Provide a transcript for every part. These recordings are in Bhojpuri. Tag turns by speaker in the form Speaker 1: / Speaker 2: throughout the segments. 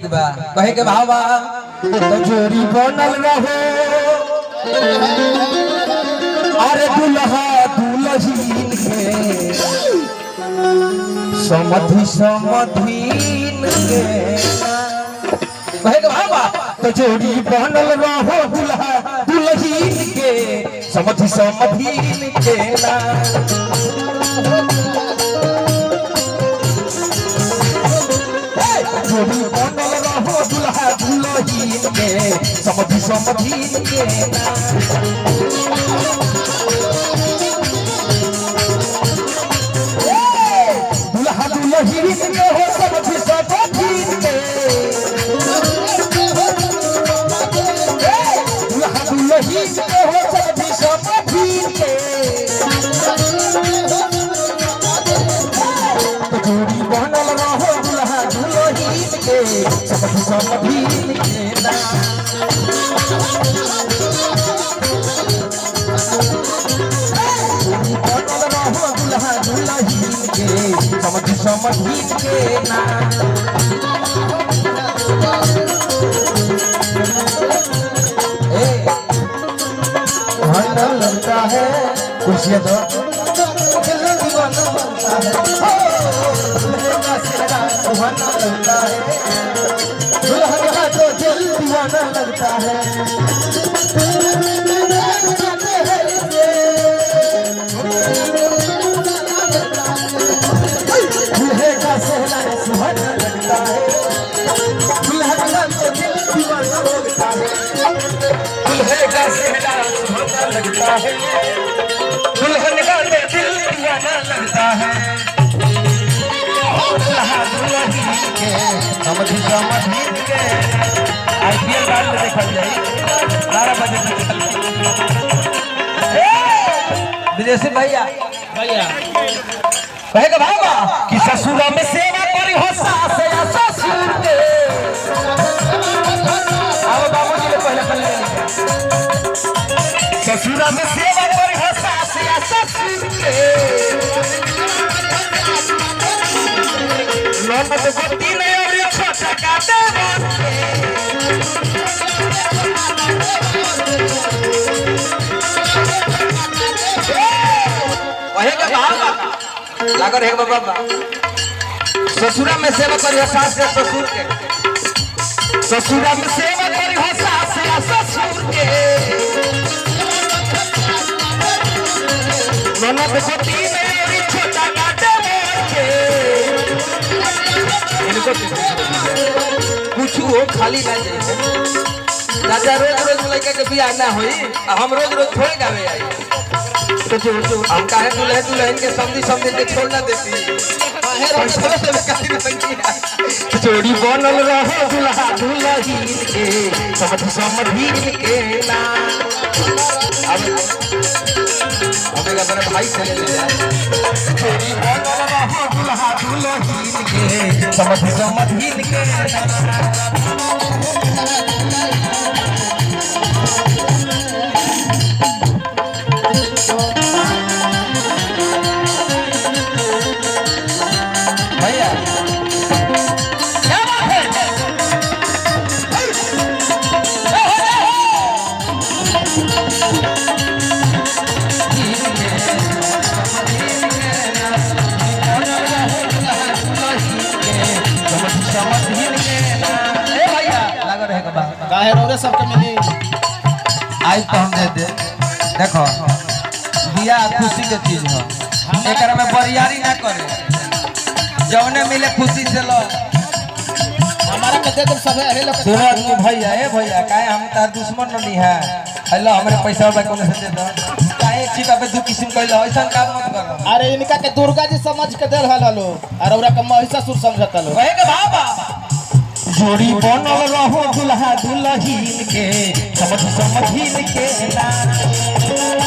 Speaker 1: कहे के भावा तो जोड़ी बनल रहो अरे दुल्हा दुल्हीन के समधि समधीन के कहे के भावा तो जोड़ी बनल रहो दुल्हा दुल्हीन के समधि समधीन के ना जोड़ी बनल रहो दुल्हा दुल्हीन के समधि समधीन के ना दुल्हा दुल्हीन के हो समधि समधीन के दुल्हा दुल्हीन के हो समधि समधीन के जोड़ी बनल रहो दुल्हा दुल्हीन के समधि समधीन के ना जोड़ी बनल रहो दुल्हा दुल्हीन के समधि समधीन के ना भांडा लगता है कुर्सियां तो दीवाना लगता है दुल्हा तो दिल दीवाना लगता है दूल्हे का सहना सुहाना लगता है दुल्हा तो दिल दीवाना लगता है दूल्हे का सहना सुहाना लगता है दुल्हन का दिल दीवाना लगता है समधि समधीन के आईपीएल बार में देखल जाई 12 बजे से विदेशी भैया कहेगा बाबा कि ससुरा में सेवा करी हो सास या ससुर के आओ बाबू जी पहले पहले ससुरा में सेवा करी हो सास या ससुर के नौबत गति में और छोटा काटे वही का बाबा लागर है बाबा ससुरा में सेवा करी सास या ससुर के ससुरा में सेवा करी सास या ससुर के नौबत गति में और छोटा काटे कुछ हो खाली ना जाए राजा रोज रोज लड़का के बियाह ना होई हम रोज रोज थोड़े गावे आई तो जो हम काहे दुल्हन दुल्हन के समझी समझी के छोड़ना देती जोड़ी बनल रहो दुल्हा दुल्हीन के समधि समधीन के ना अब मेरे भाई चले जाए जोड़ी बनल रहो दुल्हा दुल्हीन के समधि समधीन के भैया क्या बात है
Speaker 2: काहे रोरे सबके मिली
Speaker 1: आज तो हम दे दे देखो बियाह खुशी के चीज है एकरा में बरियारी ना करे जौने मिले खुशी से लो
Speaker 2: हमारा के दे दे सब है लोग
Speaker 1: तुरंत में भैया काहे हम तार दुश्मन नहीं है हेलो हमरे पैसा वाला कोने से दे दो काहे चीज पे दू किस्म कहलो ऐसा काम मत करो
Speaker 2: अरे इनका के दुर्गा जी समझ के देल हलो और ओरा के महिषासुर समझता लो
Speaker 1: कहे के बाबा जोड़ी बनल रहो दुल्हा दुल्हीन के समधि समधीन के ना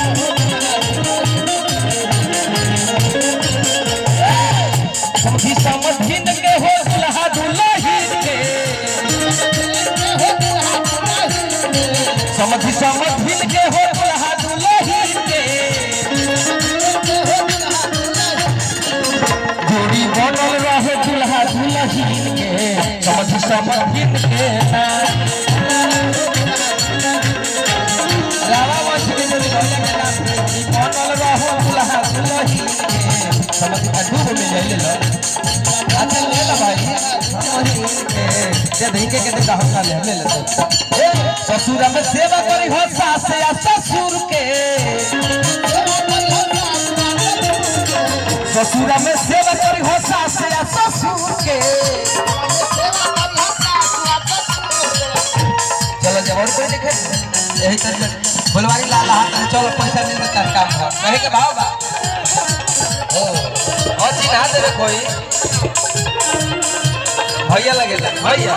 Speaker 1: समधि समधीन के हो दुल्हा दुल्हीन के समधि समधीन के हो दुल्हा दुल्हीन के जोड़ी बनल रहे दुल्हा दुल्हीन के समधि समझिन के ना रावा वंश के जो भैया के नाम ई बनल रहो दुल्हा दुल्ही के समझ का डूब में ले लो अच्छा ले लो भाई समझिन के जे धइके के दे हम ले लो ससुर में सेवा करी हो सास या ससुर के ससुर में सेवा करी हो सास या ससुर के चलो जब और कोई लिखे यही तरह फुलवारी लाल हाथ चलो पैसा मिल देता काम हो कहे के भाव बा ओ और चिन्हा देवे कोई भैया लगेला भैया